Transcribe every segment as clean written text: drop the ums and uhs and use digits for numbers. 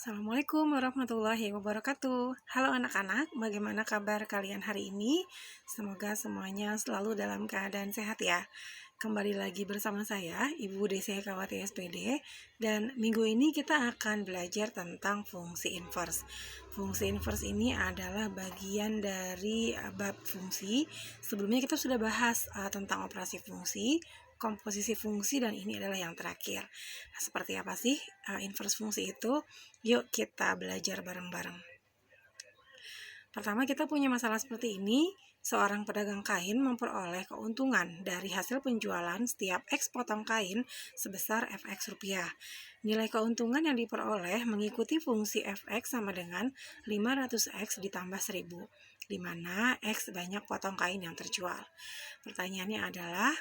Assalamualaikum warahmatullahi wabarakatuh. Halo anak-anak, bagaimana kabar kalian hari ini? Semoga semuanya selalu dalam keadaan sehat ya. Kembali lagi bersama saya, Ibu Desi Kawati SPD, dan minggu ini kita akan belajar tentang fungsi inverse. Fungsi inverse ini adalah bagian dari bab fungsi. Sebelumnya kita sudah bahas tentang operasi fungsi, komposisi fungsi, dan ini adalah yang terakhir. Nah, seperti apa sih inverse fungsi itu? Yuk kita belajar bareng-bareng. Pertama, kita punya masalah seperti ini. Seorang pedagang kain memperoleh keuntungan dari hasil penjualan setiap X potong kain sebesar Fx rupiah. Nilai keuntungan yang diperoleh mengikuti fungsi Fx sama dengan 500X ditambah 1000, di mana X banyak potong kain yang terjual. Pertanyaannya adalah,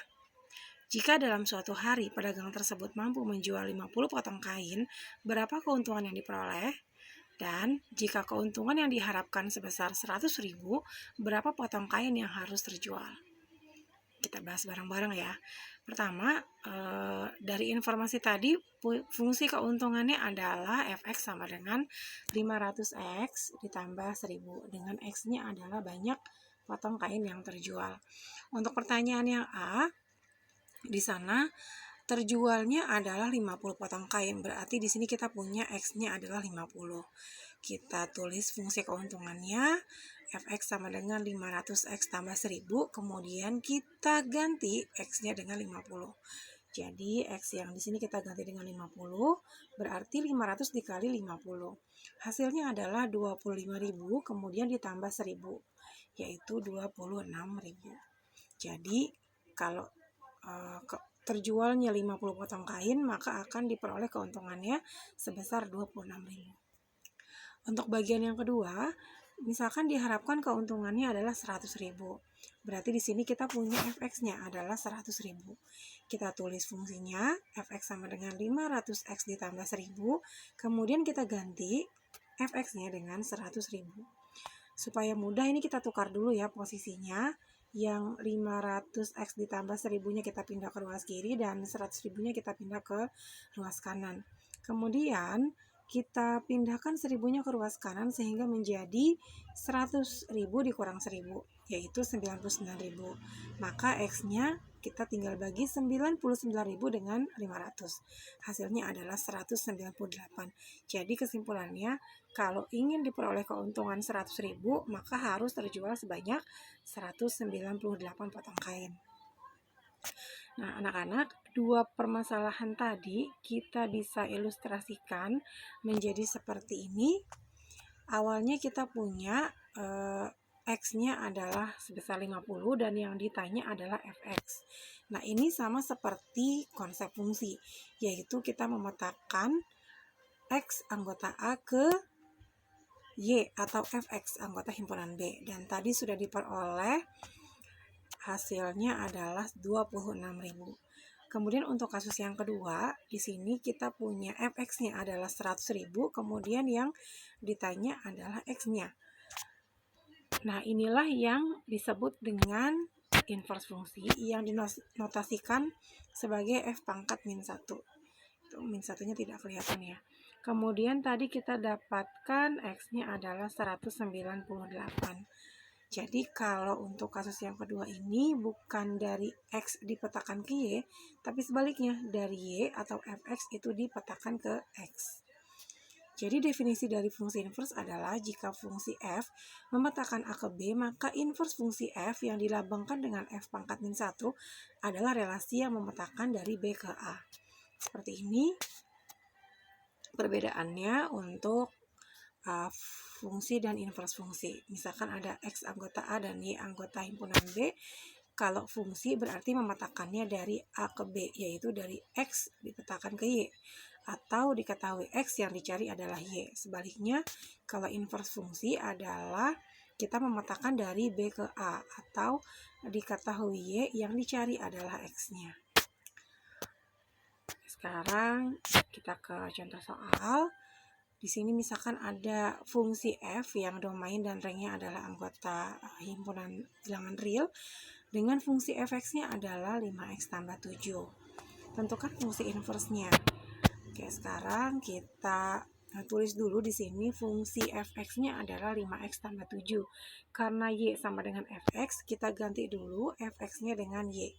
jika dalam suatu hari pedagang tersebut mampu menjual 50 potong kain, berapa keuntungan yang diperoleh? Dan jika keuntungan yang diharapkan sebesar 100.000, berapa potong kain yang harus terjual? Kita bahas bareng-bareng ya. Pertama, dari informasi tadi, fungsi keuntungannya adalah Fx sama dengan 500X ditambah 1000, dengan X-nya adalah banyak potong kain yang terjual. Untuk pertanyaan yang A, di sana terjualnya adalah 50 potong kain, berarti di sini kita punya X-nya adalah 50. Kita tulis fungsi keuntungannya, Fx sama dengan 500X tambah 1000, kemudian kita ganti X-nya dengan 50. Jadi X yang di sini kita ganti dengan 50, berarti 500 dikali 50. Hasilnya adalah 25.000, kemudian ditambah 1000, yaitu 26.000. Jadi kalau terjualnya 50 potong kain, maka akan diperoleh keuntungannya sebesar 26.000. Untuk bagian yang kedua, misalkan diharapkan keuntungannya adalah 100.000. Berarti di sini kita punya Fx-nya adalah 100.000. Kita tulis fungsinya, Fx sama dengan 500X ditambah 1000, kemudian kita ganti Fx-nya dengan 100.000. Supaya mudah, ini kita tukar dulu ya posisinya. Yang 500X ditambah 1000-nya kita pindah ke ruas kiri, dan 100.000-nya kita pindah ke ruas kanan. Kemudian kita pindahkan 1000-nya ke ruas kanan sehingga menjadi 100.000 dikurang 1000, yaitu 99.000. Maka X-nya kita tinggal bagi 99.000 dengan 500. Hasilnya adalah 198. Jadi kesimpulannya, kalau ingin diperoleh keuntungan 100.000, maka harus terjual sebanyak 198 potong kain. Nah, anak-anak, dua permasalahan tadi kita bisa ilustrasikan menjadi seperti ini. Awalnya kita punya X-nya adalah sebesar 50 dan yang ditanya adalah Fx. Nah, ini sama seperti konsep fungsi, yaitu kita memetakan X anggota A ke Y atau Fx anggota himpunan B. Dan tadi sudah diperoleh hasilnya adalah 26.000. Kemudian untuk kasus yang kedua, di sini kita punya Fx-nya adalah 100.000, kemudian yang ditanya adalah X-nya. Nah, inilah yang disebut dengan inverse fungsi yang dinotasikan sebagai F pangkat min 1. Itu min 1-nya tidak kelihatan ya. Kemudian tadi kita dapatkan X-nya adalah 198. Jadi kalau untuk kasus yang kedua ini bukan dari X dipetakan ke Y, tapi sebaliknya dari Y atau Fx itu dipetakan ke X. Jadi definisi dari fungsi inverse adalah jika fungsi f memetakan A ke B, maka inverse fungsi f yang dilambangkan dengan f pangkat min 1 adalah relasi yang memetakan dari B ke A. Seperti ini perbedaannya untuk fungsi dan inverse fungsi. Misalkan ada X anggota A dan Y anggota himpunan B. Kalau fungsi berarti memetakannya dari A ke B, yaitu dari X dipetakan ke Y, atau diketahui X yang dicari adalah Y. Sebaliknya, kalau inverse fungsi adalah kita memetakan dari B ke A, atau diketahui Y yang dicari adalah X-nya. Sekarang kita ke contoh soal. Di sini misalkan ada fungsi f yang domain dan rangnya adalah anggota himpunan bilangan real, dengan fungsi fx-nya adalah 5x tambah 7. Tentukan fungsi inverse-nya. Oke, sekarang kita Nah, tulis dulu di sini fungsi fx-nya adalah 5x tambah 7. Karena y sama dengan fx, kita ganti dulu fx-nya dengan y.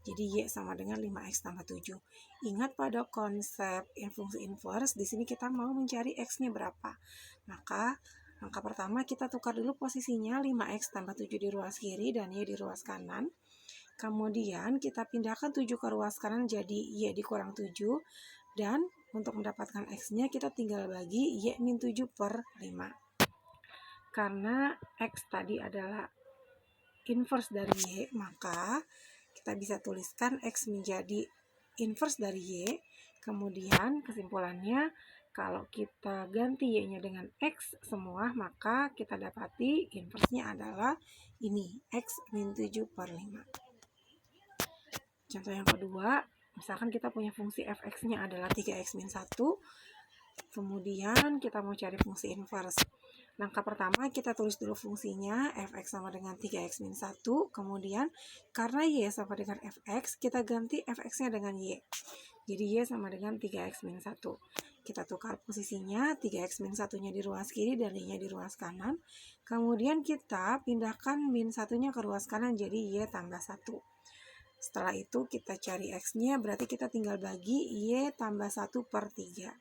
Jadi y sama dengan 5x tambah 7. Ingat pada konsep fungsi inverse, di sini kita mau mencari x-nya berapa. Maka langkah pertama kita tukar dulu posisinya 5x tambah 7 di ruas kiri dan y di ruas kanan. Kemudian kita pindahkan 7 ke ruas kanan jadi y dikurang 7. Dan untuk mendapatkan x-nya kita tinggal bagi y min 7 per 5. Karena x tadi adalah inverse dari y, maka kita bisa tuliskan x menjadi inverse dari y. Kemudian kesimpulannya, kalau kita ganti y-nya dengan x semua, maka kita dapati inverse-nya adalah ini, x min 7 per 5. Contoh yang kedua, misalkan kita punya fungsi fx-nya adalah 3x min 1, kemudian kita mau cari fungsi inverse. Langkah pertama kita tulis dulu fungsinya, fx sama dengan 3x min 1, kemudian karena y sama dengan fx, kita ganti fx-nya dengan y. Jadi y sama dengan 3x min 1. Kita tukar posisinya, 3x min 1-nya di ruas kiri dan y-nya di ruas kanan. Kemudian kita pindahkan min 1-nya ke ruas kanan, jadi y tambah 1. Setelah itu kita cari x-nya, berarti kita tinggal bagi y tambah 1 per 3.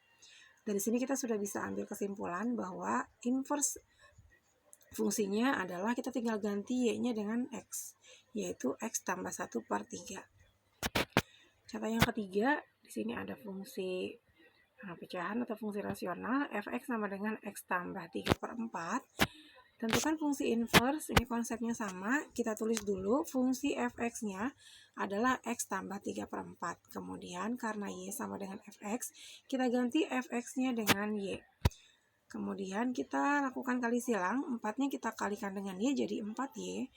Dari sini kita sudah bisa ambil kesimpulan bahwa inverse fungsinya adalah kita tinggal ganti y-nya dengan x, yaitu x tambah 1 per 3. Contoh yang ketiga, di sini ada fungsi pecahan atau fungsi rasional, fx sama dengan x tambah 3 per 4. Tentukan fungsi inverse, ini konsepnya sama, kita tulis dulu fungsi fx-nya adalah x tambah 3 per 4. Kemudian karena y sama dengan fx, kita ganti fx-nya dengan y. Kemudian kita lakukan kali silang, 4-nya kita kalikan dengan y jadi 4y.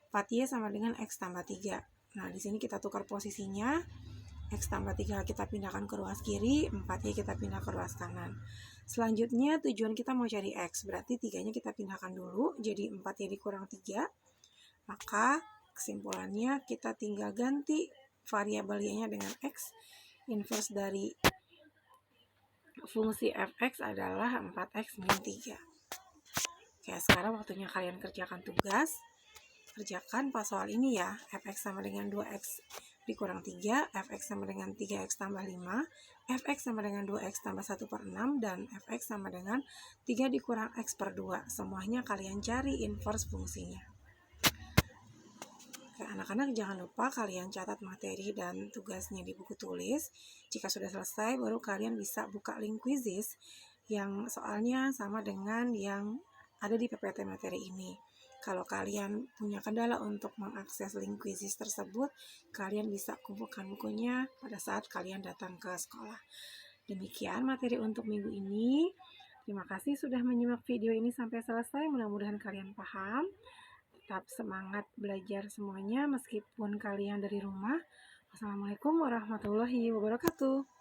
4y sama dengan x tambah 3. Nah, di sini kita tukar posisinya, x tambah 3 kita pindahkan ke ruas kiri, 4y kita pindah ke ruas kanan. Selanjutnya tujuan kita mau cari x, berarti 3-nya kita pindahkan dulu, jadi 4y dikurang 3. Maka kesimpulannya kita tinggal ganti variabel y-nya dengan x. Inverse dari fungsi fx adalah 4x min 3. Oke, sekarang waktunya kalian kerjakan tugas. Kerjakan pas soal ini ya, fx sama dengan 2x dikurang 3, fx sama dengan 3x tambah 5, fx sama dengan 2x tambah 1 per 6, dan fx sama dengan 3 dikurang x per 2. Semuanya kalian cari inverse fungsinya. Oke, anak-anak jangan lupa kalian catat materi dan tugasnya di buku tulis. Jika sudah selesai, baru kalian bisa buka link quizzes yang soalnya sama dengan yang ada di PPT materi ini. Kalau kalian punya kendala untuk mengakses link quizzes tersebut, kalian bisa kumpulkan bukunya pada saat kalian datang ke sekolah. Demikian materi untuk minggu ini. Terima kasih sudah menyimak video ini sampai selesai. Mudah-mudahan kalian paham. Tetap semangat belajar semuanya meskipun kalian dari rumah. Wassalamualaikum warahmatullahi wabarakatuh.